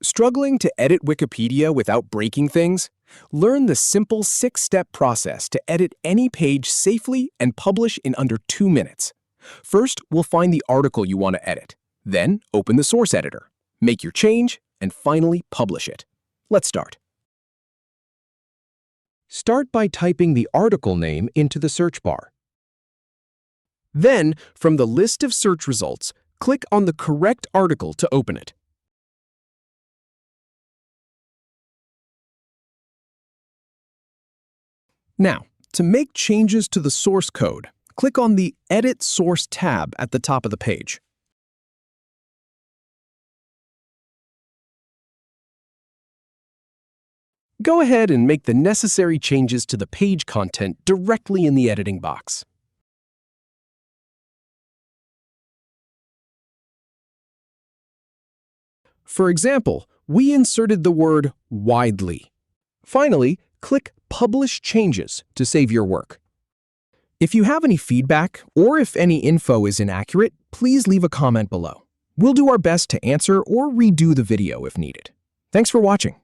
Struggling to edit Wikipedia without breaking things? Learn the simple 6-step process to edit any page safely and publish in under 2 minutes. First, we'll find the article you want to edit. Then, open the source editor. Make your change, and finally publish it. Let's start. Start by typing the article name into the search bar. Then, from the list of search results, click on the correct article to open it. Now, to make changes to the source code, click on the Edit Source tab at the top of the page. Go ahead and make the necessary changes to the page content directly in the editing box. For example, we inserted the word widely. Finally, click Publish Changes to save your work. If you have any feedback or if any info is inaccurate, please leave a comment below. We'll do our best to answer or redo the video if needed. Thanks for watching.